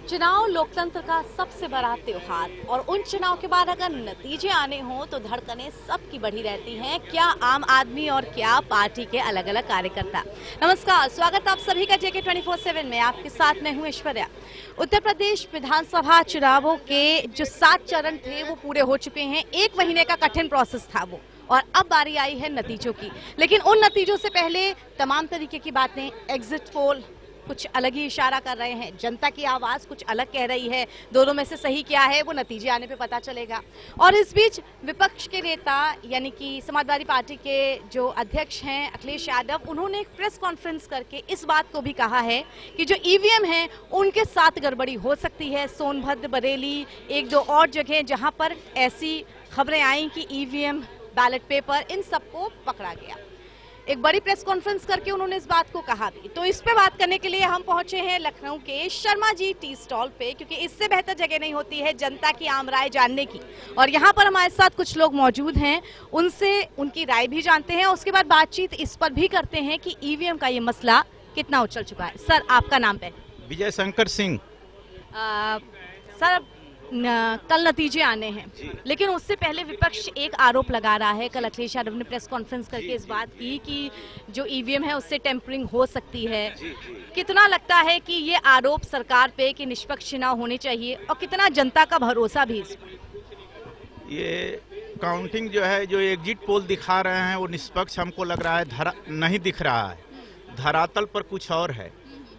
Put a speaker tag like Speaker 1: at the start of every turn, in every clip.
Speaker 1: चुनाव लोकतंत्र का सबसे बड़ा त्योहार और उन चुनाव के बाद अगर नतीजे आने हों तो धड़कनें सबकी बढ़ी रहती हैं, क्या आम आदमी और क्या पार्टी के अलग अलग कार्यकर्ता। नमस्कार, स्वागत आप सभी का JK 24/7 में। आपके साथ मैं हूं ऐश्वर्या। उत्तर प्रदेश विधानसभा चुनावों के जो 7 चरण थे वो पूरे हो चुके हैं। 1 महीने का कठिन प्रोसेस था वो, और अब बारी आई है नतीजों की। लेकिन उन नतीजों से पहले तमाम तरीके की बातें, एग्जिट पोल कुछ अलग ही इशारा कर रहे हैं, जनता की आवाज कुछ अलग कह रही है। दोनों में से सही क्या है वो नतीजे आने पे पता चलेगा। और इस बीच विपक्ष के नेता यानी कि समाजवादी पार्टी के जो अध्यक्ष हैं अखिलेश यादव, उन्होंने एक प्रेस कॉन्फ्रेंस करके इस बात को भी कहा है कि जो ईवीएम हैं उनके साथ गड़बड़ी हो सकती है। सोनभद्र, बरेली, 1-2 और जगह जहां पर ऐसी खबरें आई कि ईवीएम, बैलेट पेपर, इन सबको पकड़ा गया। एक बड़ी प्रेस कॉन्फ्रेंस करके उन्होंने इस बात को कहा भी। तो इस पे बात करने के लिए हम पहुंचे हैं लखनऊ के शर्मा जी टी स्टॉल पे, क्योंकि इससे बेहतर जगह नहीं होती है जनता की आम राय जानने की। और यहाँ पर हमारे साथ कुछ लोग मौजूद हैं, उनसे उनकी राय भी जानते हैं। उसके बाद बातचीत इस पर भी करते हैं कि ईवीएम का ये मसला कितना उछल चुका है। सर, आपका नाम पे?
Speaker 2: विजय शंकर सिंह।
Speaker 1: सर, कल नतीजे आने हैं, लेकिन उससे पहले विपक्ष एक आरोप लगा रहा है। कल अखिलेश यादव ने प्रेस कॉन्फ्रेंस करके इस बात की कि जो ईवीएम है उससे टेम्परिंग हो सकती है। कितना लगता है कि ये आरोप सरकार पे कि निष्पक्ष चुनाव होने चाहिए, और कितना जनता का भरोसा भी इस पर?
Speaker 2: ये काउंटिंग जो है, जो एग्जिट पोल दिखा रहे हैं वो निष्पक्ष हमको लग रहा है नहीं दिख रहा है। धरातल पर कुछ और है,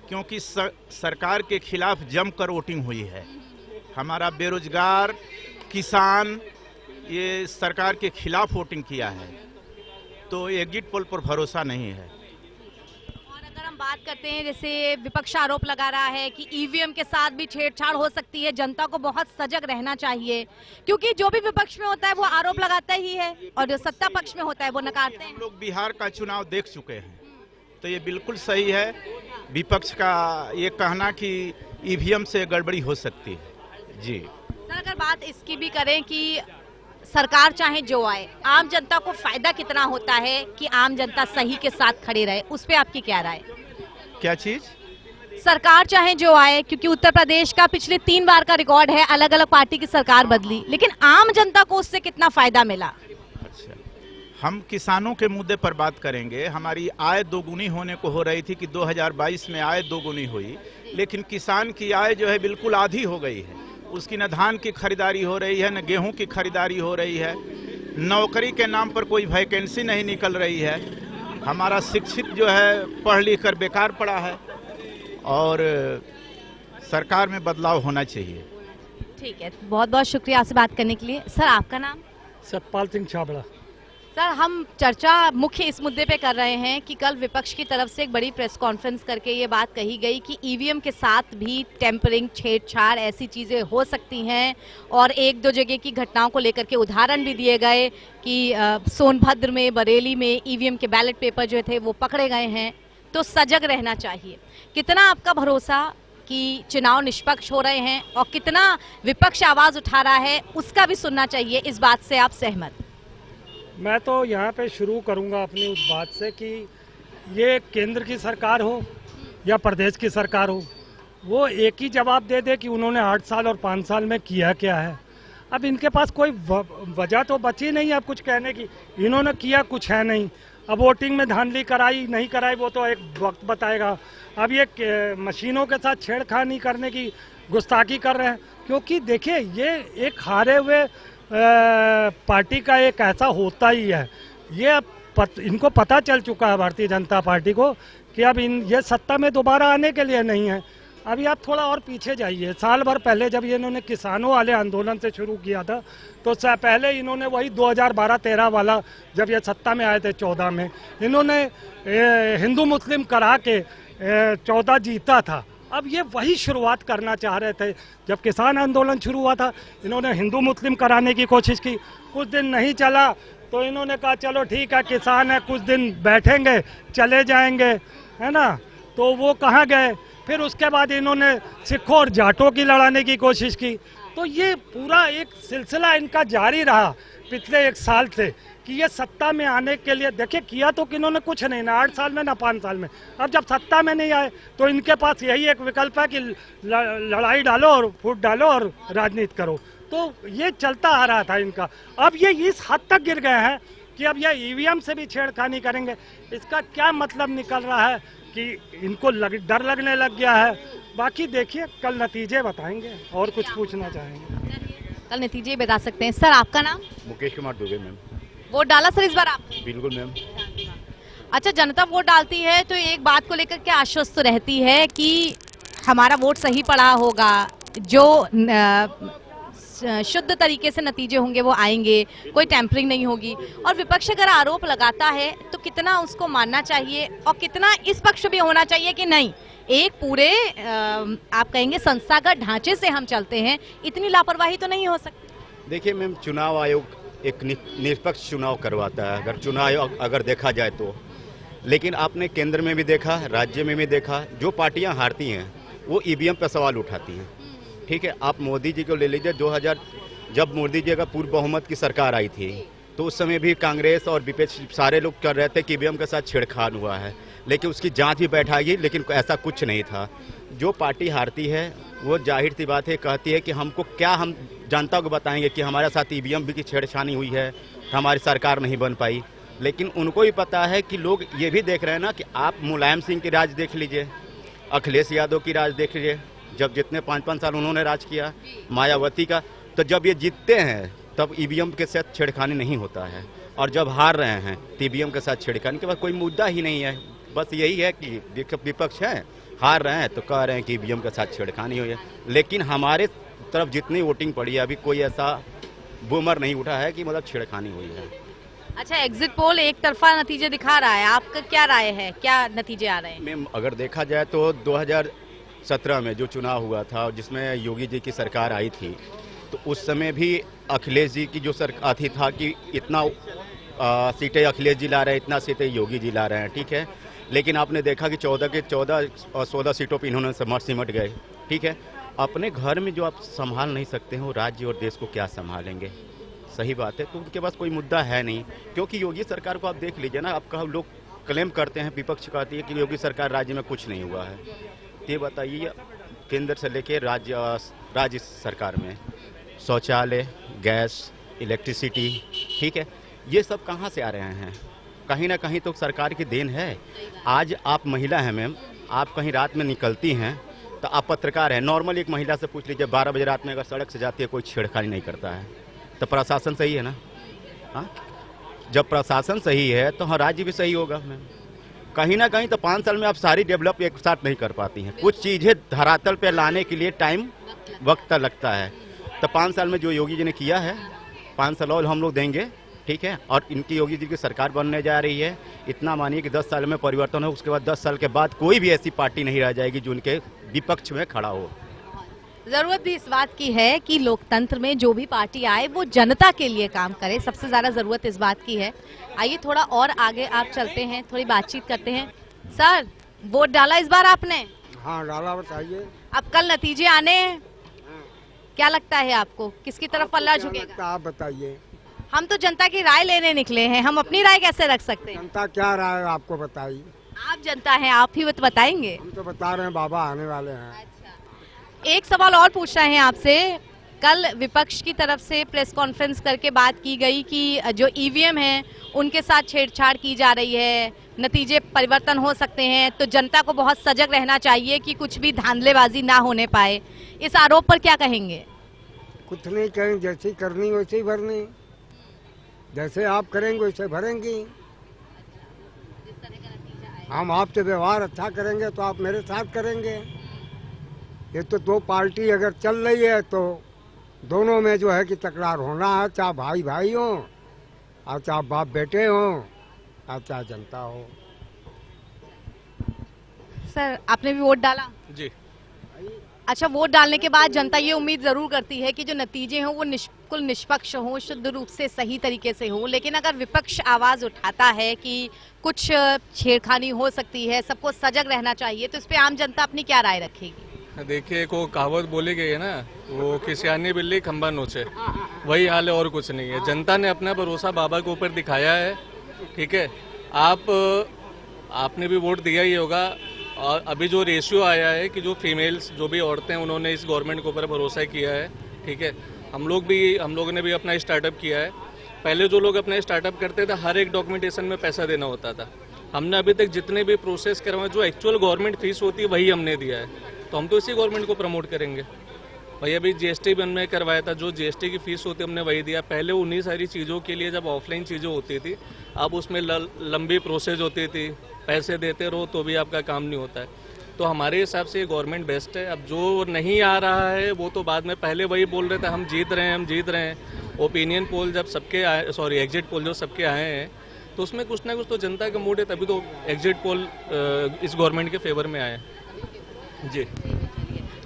Speaker 2: क्योंकि सरकार के खिलाफ जमकर वोटिंग हुई है। हमारा बेरोजगार किसान ये सरकार के खिलाफ वोटिंग किया है, तो एग्जिट पोल पर भरोसा नहीं है।
Speaker 1: और अगर हम बात करते हैं, जैसे विपक्ष आरोप लगा रहा है कि ईवीएम के साथ भी छेड़छाड़ हो सकती है, जनता को बहुत सजग रहना चाहिए, क्योंकि जो भी विपक्ष में होता है वो आरोप लगाता ही है और जो सत्ता पक्ष में होता है वो नकारते हैं।
Speaker 2: हम लोग बिहार का चुनाव देख चुके हैं, तो ये बिल्कुल सही है विपक्ष का ये कहना कि ईवीएम से गड़बड़ी हो सकती है। जी
Speaker 1: सर, अगर बात इसकी भी करें कि सरकार चाहे जो आए, आम जनता को फायदा कितना होता है कि आम जनता सही के साथ खड़ी रहे, उस पे आपकी क्या राय?
Speaker 2: क्या चीज?
Speaker 1: सरकार चाहे जो आए, क्योंकि उत्तर प्रदेश का पिछले 3 बार का रिकॉर्ड है, अलग अलग पार्टी की सरकार बदली, लेकिन आम जनता को उससे कितना फायदा मिला?
Speaker 2: अच्छा, हम किसानों के मुद्दे पर बात करेंगे। हमारी आय दोगुनी होने को हो रही थी कि 2022 में आय दोगुनी हुई, लेकिन किसान की आय जो है बिल्कुल आधी हो गई है। उसकी न धान की खरीदारी हो रही है, न गेहूं की खरीदारी हो रही है। नौकरी के नाम पर कोई वैकेंसी नहीं निकल रही है। हमारा शिक्षित जो है पढ़ लिख कर बेकार पड़ा है, और सरकार में बदलाव होना चाहिए।
Speaker 1: ठीक है, बहुत बहुत शुक्रिया आपसे बात करने के लिए। सर, आपका नाम?
Speaker 3: सतपाल सिंह छाबड़ा।
Speaker 1: सर, हम चर्चा मुख्य इस मुद्दे पे कर रहे हैं कि कल विपक्ष की तरफ से एक बड़ी प्रेस कॉन्फ्रेंस करके ये बात कही गई कि ईवीएम के साथ भी टेम्परिंग, छेड़छाड़, ऐसी चीज़ें हो सकती हैं। और 1-2 जगह की घटनाओं को लेकर के उदाहरण भी दिए गए कि सोनभद्र में, बरेली में ईवीएम के बैलेट पेपर जो थे वो पकड़े गए हैं। तो सजग रहना चाहिए। कितना आपका भरोसा कि चुनाव निष्पक्ष हो रहे हैं, और कितना विपक्ष आवाज़ उठा रहा है उसका भी सुनना चाहिए, इस बात से आप सहमत?
Speaker 3: मैं तो यहाँ पे शुरू करूँगा अपनी उस बात से कि ये केंद्र की सरकार हो या प्रदेश की सरकार हो, वो एक ही जवाब दे दे कि उन्होंने 8 साल और 5 साल में किया क्या है। अब इनके पास कोई वजह तो बची नहीं है अब कुछ कहने की। इन्होंने किया कुछ है नहीं। अब वोटिंग में धांधली कराई नहीं कराई वो तो एक वक्त बताएगा। अब ये मशीनों के साथ छेड़खानी करने की गुस्ताखी कर रहे हैं, क्योंकि देखिए ये एक हारे हुए पार्टी का एक ऐसा होता ही है। ये इनको पता चल चुका है भारतीय जनता पार्टी को कि अब ये सत्ता में दोबारा आने के लिए नहीं है। अभी आप थोड़ा और पीछे जाइए, साल भर पहले जब इन्होंने किसानों वाले आंदोलन से शुरू किया था, तो पहले इन्होंने वही 2012-13 वाला, जब ये सत्ता में आए थे 14 में, इन्होंने हिंदू मुस्लिम करा के 14 जीता था। अब ये वही शुरुआत करना चाह रहे थे। जब किसान आंदोलन शुरू हुआ था, इन्होंने हिंदू मुस्लिम कराने की कोशिश की, कुछ दिन नहीं चला तो इन्होंने कहा चलो ठीक है, किसान है, कुछ दिन बैठेंगे चले जाएंगे, है ना। तो वो कहाँ गए? फिर उसके बाद इन्होंने सिखों और जाटों की लड़ाने की कोशिश की। तो ये पूरा एक सिलसिला इनका जारी रहा पिछले 1 साल से कि ये सत्ता में आने के लिए, देखिए किया तो किन्होंने कुछ नहीं, ना 8 साल में ना 5 साल में। अब जब सत्ता में नहीं आए तो इनके पास यही एक विकल्प है कि लड़ाई डालो और फूट डालो और राजनीति करो। तो ये चलता आ रहा था इनका। अब ये इस हद तक गिर गए हैं कि अब ये ईवीएम से भी छेड़खानी करेंगे। इसका क्या मतलब निकल रहा है कि इनको डर लगने लग गया है। बाकी देखिए कल नतीजे बताएंगे। और कुछ पूछना चाहेंगे?
Speaker 1: कल नतीजे बता सकते हैं। सर आपका नाम?
Speaker 4: मुकेश कुमार दुबे मैम।
Speaker 1: वोट डाला सर इस बार आपने?
Speaker 4: बिल्कुल मैम।
Speaker 1: अच्छा, जनता वोट डालती है तो एक बात को लेकर के आश्वस्त रहती है कि हमारा वोट सही पड़ा होगा, जो शुद्ध तरीके से नतीजे होंगे वो आएंगे, कोई टैंपरिंग नहीं होगी। और विपक्ष अगर आरोप लगाता है तो कितना उसको मानना चाहिए और कितना इस पक्ष भी होना चाहिए कि नहीं, एक पूरे आप कहेंगे संस्थागत ढांचे से हम चलते हैं, इतनी लापरवाही तो नहीं हो सकती।
Speaker 4: देखिए मैम, चुनाव आयोग एक निष्पक्ष चुनाव करवाता है, अगर चुनाव अगर देखा जाए तो। लेकिन आपने केंद्र में भी देखा, राज्य में भी देखा, जो पार्टियां हारती हैं वो ईवीएम पर सवाल उठाती हैं। ठीक है, आप मोदी जी को ले लीजिए। 2000 जब मोदी जी का पूर्व बहुमत की सरकार आई थी तो उस समय भी कांग्रेस और विपक्ष सारे लोग कर रहे थे कि ईवीएम के साथ छेड़खान हुआ है, लेकिन उसकी जांच भी बैठाई, लेकिन ऐसा कुछ नहीं था। जो पार्टी हारती है वो जाहिर सी बात है कहती है कि हमको क्या, हम जनता को बताएंगे कि हमारे साथ ईवीएम की छेड़छानी हुई है, हमारी सरकार नहीं बन पाई। लेकिन उनको भी पता है कि लोग ये भी देख रहे हैं ना कि आप मुलायम सिंह की राज देख लीजिए, अखिलेश यादव की राज देख लीजिए, जब जितने 5-5 साल उन्होंने राज किया, मायावती का। तो जब ये जीतते हैं तब ईवीएम के साथ छेड़खानी नहीं होता है, और जब हार रहे हैं तो ईवीएम के साथ छेड़खानी के बाद कोई मुद्दा ही नहीं है। बस यही है कि विपक्ष है, हार रहे हैं तो कह रहे हैं कि ईवीएम के साथ छेड़खानी हुई है। लेकिन हमारे तरफ जितनी वोटिंग पड़ी है अभी कोई ऐसा बूमर नहीं उठा है कि मतलब छेड़खानी हुई है।
Speaker 1: अच्छा, एग्जिट पोल एक तरफा नतीजे दिखा रहा है, आपका क्या राय है, क्या नतीजे आ रहे हैं?
Speaker 4: मैम अगर देखा जाए तो 2017 में जो चुनाव हुआ था जिसमें योगी जी की सरकार आई थी, तो उस समय भी अखिलेश जी की जो सरकार थी था कि इतना सीटें अखिलेश जी ला रहे हैं, इतना सीटें योगी जी ला रहे हैं। ठीक है, लेकिन आपने देखा कि 14 के 14 और 16 सीटों पर इन्होंने सिमट गए। ठीक है, अपने घर में जो आप संभाल नहीं सकते हो, राज्य और देश को क्या संभालेंगे? सही बात है, तो उनके पास कोई मुद्दा है नहीं। क्योंकि योगी सरकार को आप देख लीजिए ना, आपका लोग क्लेम करते हैं, विपक्ष कहती है कि योगी सरकार राज्य में कुछ नहीं हुआ है। ये बताइए, केंद्र से लेके राज्य सरकार में शौचालय, गैस, इलेक्ट्रिसिटी, ठीक है, ये सब कहाँ से आ रहे हैं? कहीं ना कहीं तो सरकार की देन है। आज आप महिला हैं मैम, आप कहीं रात में निकलती हैं तो आप पत्रकार हैं, नॉर्मल एक महिला से पूछ लीजिए 12 बजे रात में अगर सड़क से जाती है, कोई छेड़खानी नहीं करता है, तो प्रशासन सही है ना? हाँ, जब प्रशासन सही है तो हाँ राज्य भी सही होगा मैम। कहीं ना कहीं तो 5 साल में आप सारी डेवलप एक साथ नहीं कर पाती हैं, कुछ चीज़ें धरातल पे लाने के लिए वक्त लगता है। तो 5 साल में जो योगी जी ने किया है, 5 साल और हम लोग देंगे। ठीक है, और इनकी योगी जी की सरकार बनने जा रही है। इतना मानिए कि 10 साल में परिवर्तन हो, उसके बाद 10 साल के बाद कोई भी ऐसी पार्टी नहीं रह जाएगी जो उनके विपक्ष में खड़ा हो।
Speaker 1: जरूरत भी इस बात की है कि लोकतंत्र में जो भी पार्टी आए वो जनता के लिए काम करे, सबसे ज्यादा जरूरत इस बात की है। आइए थोड़ा और आगे आप चलते हैं, थोड़ी बातचीत करते हैं। सर, वोट डाला इस बार आपने?
Speaker 5: हाँ डाला, बताइए।
Speaker 1: अब कल नतीजे आने हैं, क्या लगता है आपको किसकी तरफ पल्ला झुकेगा?
Speaker 5: आप बताइए।
Speaker 1: हम तो जनता की राय लेने निकले हैं, हम अपनी राय कैसे रख सकते हैं?
Speaker 5: जनता क्या राय आपको बताइए?
Speaker 1: आप जनता हैं, आप ही बताएंगे।
Speaker 5: हम तो बता रहे हैं, बाबा आने वाले हैं।
Speaker 1: एक सवाल और पूछ रहे हैं आपसे। कल विपक्ष की तरफ से प्रेस कॉन्फ्रेंस करके बात की गई कि जो ईवीएम है उनके साथ छेड़छाड़ की जा रही है, नतीजे परिवर्तन हो सकते हैं, तो जनता को बहुत सजग रहना चाहिए कि कुछ भी धांधलेबाजी ना होने पाए। इस आरोप पर क्या कहेंगे?
Speaker 5: कुछ नहीं कहेंगे, जैसी करनी वैसे ही भरनी, जैसे आप करेंगे वैसे भरेंगी। हम आपसे व्यवहार अच्छा करेंगे तो आप मेरे साथ करेंगे। ये तो 2 पार्टी अगर चल रही है तो दोनों में जो है कि तकरार होना है, चाहे भाई भाई हो और चाहे बाप बेटे हो और चाहे जनता हो।
Speaker 1: सर, आपने भी वोट डाला?
Speaker 2: जी।
Speaker 1: अच्छा, वोट डालने के बाद जनता ये उम्मीद जरूर करती है कि जो नतीजे हों वो बिल्कुल निष्पक्ष हों, शुद्ध रूप से सही तरीके से हो। लेकिन अगर विपक्ष आवाज उठाता है कि कुछ छेड़खानी हो सकती है, सबको सजग रहना चाहिए, तो इस पे आम जनता अपनी क्या राय रखेगी?
Speaker 6: देखिए, को कहावत बोली गई है ना, वो किसियानी बिल्ली खंबा नोचे, वही हाल है और कुछ नहीं है। जनता ने अपना भरोसा बाबा के ऊपर दिखाया है, ठीक है। आपने भी वोट दिया ही होगा, और अभी जो रेशियो आया है कि जो फीमेल्स, जो भी औरतें, उन्होंने इस गवर्नमेंट के ऊपर भरोसा किया है, ठीक है। हम लोगों ने भी अपना स्टार्टअप किया है। पहले जो लोग अपना स्टार्टअप करते थे, हर एक डॉक्यूमेंटेशन में पैसा देना होता था। हमने अभी तक जितने भी प्रोसेस करवाए, जो एक्चुअल गवर्नमेंट फीस होती है वही हमने दिया है, तो हम तो इसी गवर्नमेंट को प्रमोट करेंगे। भाई अभी जीएसटी भी हमने करवाया था, जो जीएसटी की फीस होती है हमने वही दिया। पहले उन्हीं सारी चीज़ों के लिए जब ऑफलाइन चीज़ें होती थी, अब उसमें लंबी प्रोसेस होती थी, पैसे देते रहो तो भी आपका काम नहीं होता है। तो हमारे हिसाब से गवर्नमेंट बेस्ट है। अब जो नहीं आ रहा है वो तो बाद में, पहले वही बोल रहे थे हम जीत रहे हैं। ओपिनियन पोल जब सबके आए, एग्जिट पोल जो सबके आए हैं, तो उसमें कुछ ना कुछ तो जनता का मूड है, तभी तो एग्जिट पोल इस गवर्नमेंट के फेवर में आए हैं। जी,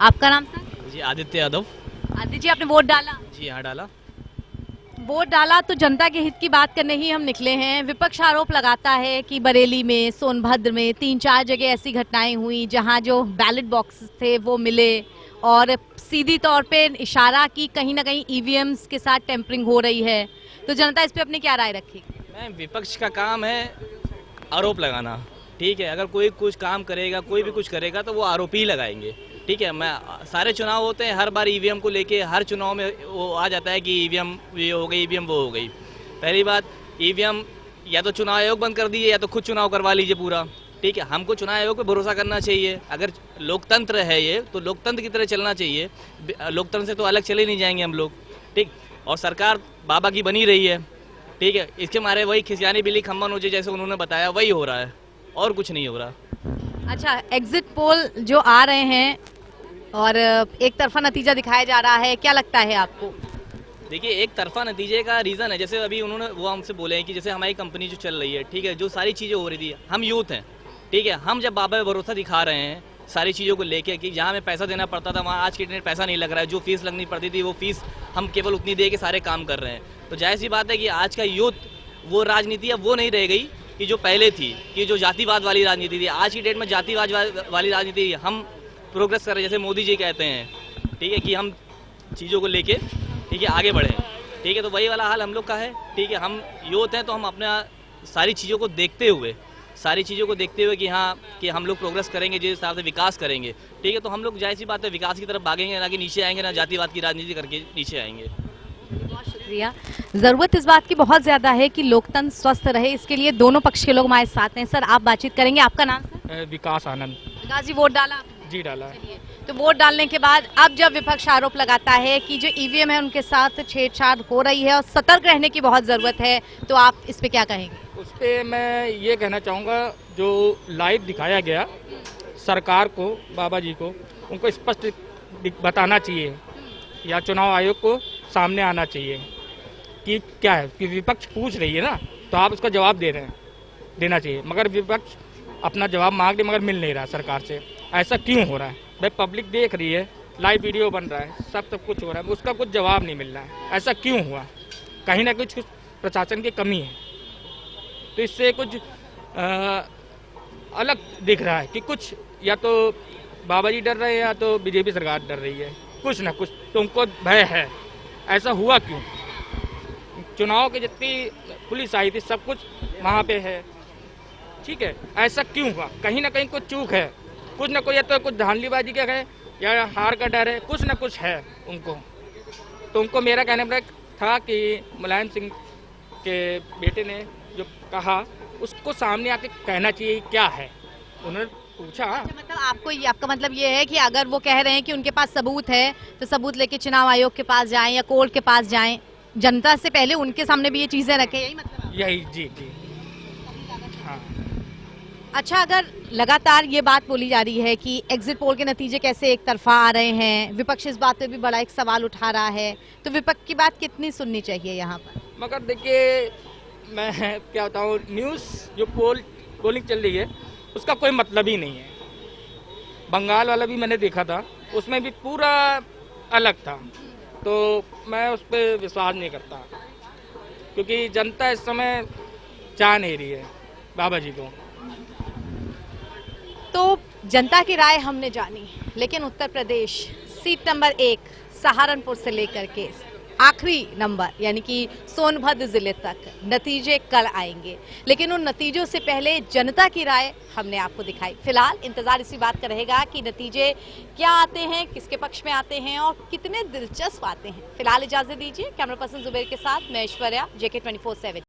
Speaker 1: आपका नाम सर?
Speaker 7: जी, आदित्य यादव।
Speaker 1: आदित्य जी, आपने वोट डाला?
Speaker 7: जी हाँ, डाला।
Speaker 1: वोट डाला तो जनता के हित की बात करने ही हम निकले हैं। विपक्ष आरोप लगाता है कि बरेली में, सोनभद्र में 3-4 जगह ऐसी घटनाएं हुई जहां जो बैलेट बॉक्स थे वो मिले, और सीधी तौर पे इशारा की कहीं ना कहीं ईवीएम्स के साथ टेम्परिंग हो रही है। तो जनता इस पे अपनी क्या राय रखेगी?
Speaker 7: मैम, विपक्ष का काम है आरोप लगाना, ठीक है। अगर कोई कुछ काम करेगा, कोई भी कुछ करेगा तो वो आरोप ही लगाएंगे, ठीक है। सारे चुनाव होते हैं, हर बार ईवीएम को लेके हर चुनाव में वो आ जाता है कि ईवीएम ये हो गई, ईवीएम वो हो गई। पहली बात, ईवीएम या तो चुनाव आयोग बंद कर दीजिए या तो खुद चुनाव करवा लीजिए पूरा, ठीक है। हमको चुनाव आयोग पे भरोसा करना चाहिए। अगर लोकतंत्र है ये, तो लोकतंत्र की तरह चलना चाहिए। लोकतंत्र से तो अलग चले नहीं जाएंगे हम लोग, ठीक। और सरकार बाबा की बनी रही है, ठीक है। इसके मारे वही खिसियानी बिल्ली खंबा नोचे, जैसे उन्होंने बताया, वही हो रहा है और कुछ नहीं हो रहा।
Speaker 1: अच्छा, एग्जिट पोल जो आ रहे हैं और एक तरफा नतीजा दिखाया जा रहा है, क्या लगता है आपको?
Speaker 7: देखिए, एक तरफा नतीजे का रीज़न है, जैसे अभी उन्होंने वो हमसे बोले हैं कि जैसे हमारी कंपनी जो चल रही है, ठीक है, जो सारी चीज़ें हो रही थी, हम यूथ हैं, ठीक है। हम जब बाबा पे भरोसा दिखा रहे हैं सारी चीज़ों को लेके कि जहाँ हमें पैसा देना पड़ता था वहाँ आज के दिन पैसा नहीं लग रहा है, जो फीस लगनी पड़ती थी वो फीस हम केवल उतनी दे के सारे काम कर रहे हैं। तो जाहिर सी बात है कि आज का यूथ, वो राजनीति अब वो नहीं रह गई कि जो पहले थी, कि जो जातिवाद वाली राजनीति थी। आज की डेट में जातिवाद वाली राजनीति, हम प्रोग्रेस कर रहे हैं, जैसे मोदी जी कहते हैं, ठीक है, कि हम चीज़ों को लेके, ठीक है, आगे बढ़ें, ठीक है। तो वही वाला हाल हम लोग का है, ठीक है। हम यूथ हैं तो हम अपना सारी चीज़ों को देखते हुए कि हाँ, कि हम लोग प्रोग्रेस करेंगे, जिस हिसाब से विकास करेंगे, ठीक है। तो हम लोग जाहिर सी बात है विकास की तरफ भागेंगे, ना कि नीचे आएंगे, ना जातिवाद की राजनीति करके नीचे आएंगे।
Speaker 1: बहुत शुक्रिया। जरूरत इस बात की बहुत ज्यादा है कि लोकतंत्र स्वस्थ रहे, इसके लिए दोनों पक्ष के लोग हमारे साथ हैं। सर, आप बातचीत करेंगे। आपका नाम सर?
Speaker 3: विकास आनंद।
Speaker 1: विकास जी, वोट डाला?
Speaker 3: जी, डाला।
Speaker 1: तो वोट डालने के बाद अब जब विपक्ष आरोप लगाता है कि जो ईवीएम है उनके साथ छेड़छाड़ हो रही है और सतर्क रहने की बहुत जरूरत है, तो आप इस पे क्या कहेंगे?
Speaker 8: उस पर मैं ये कहना चाहूँगा, जो लाइव दिखाया गया, सरकार को, बाबा जी को, उनको स्पष्ट बताना चाहिए, या चुनाव आयोग को सामने आना चाहिए कि क्या है, कि विपक्ष पूछ रही है ना, तो आप उसका जवाब देना चाहिए। मगर विपक्ष अपना जवाब मांग रही, मगर मिल नहीं रहा सरकार से। ऐसा क्यों हो रहा है? भाई पब्लिक देख रही है, लाइव वीडियो बन रहा है, सब कुछ हो रहा है, उसका कुछ जवाब नहीं मिल रहा है। ऐसा क्यों हुआ? कहीं ना कुछ प्रशासन की कमी है। तो इससे कुछ अलग दिख रहा है कि कुछ या तो बाबा जी डर रहे हैं या तो बीजेपी सरकार डर रही है, कुछ ना कुछ तो उनको भय है। ऐसा हुआ क्यों? चुनाव के जितनी पुलिस आई थी सब कुछ वहाँ पे है, ठीक है। ऐसा क्यों हुआ? कहीं ना कहीं कुछ चूक है, कुछ ना कुछ, या तो कुछ धांधलीबाजी का है या हार का डर है, कुछ ना कुछ है उनको। तो उनको मेरा कहने पर था कि मुलायम सिंह के बेटे ने जो कहा उसको सामने आके कहना चाहिए क्या है। उन्होंने पूछा।
Speaker 1: मतलब आपका मतलब ये है कि अगर वो कह रहे हैं कि उनके पास सबूत है तो सबूत लेके चुनाव आयोग के पास जाएं या कोर्ट के पास जाएं, जनता से पहले उनके सामने भी ये चीजें रखें, यही मतलब?
Speaker 8: यही, जी जी, हाँ।
Speaker 1: अच्छा, अगर लगातार ये बात बोली जा रही है कि एग्जिट पोल के नतीजे कैसे एक तरफा आ रहे हैं, विपक्ष इस बात पे भी बड़ा एक सवाल उठा रहा है, तो विपक्ष की बात कितनी सुननी चाहिए यहाँ पर?
Speaker 8: मगर देखिए, मैं क्या बताऊँ, न्यूज़ जो पोलिंग चल रही है उसका कोई मतलब ही नहीं है। बंगाल वाला भी मैंने देखा था, उसमें भी पूरा अलग था, तो मैं उस पर विश्वास नहीं करता, क्योंकि जनता इस समय चाह नहीं रही है बाबा जी को।
Speaker 1: तो जनता की राय हमने जानी, लेकिन उत्तर प्रदेश सीट नंबर 1 सहारनपुर से लेकर के आखिरी नंबर यानी कि सोनभद्र जिले तक नतीजे कल आएंगे, लेकिन उन नतीजों से पहले जनता की राय हमने आपको दिखाई। फिलहाल इंतजार इसी बात का रहेगा कि नतीजे क्या आते हैं, किसके पक्ष में आते हैं और कितने दिलचस्प आते हैं। फिलहाल इजाजत दीजिए। कैमरा पर्सन जुबेर के साथ मैं ऐश्वर्या, JK 24/7।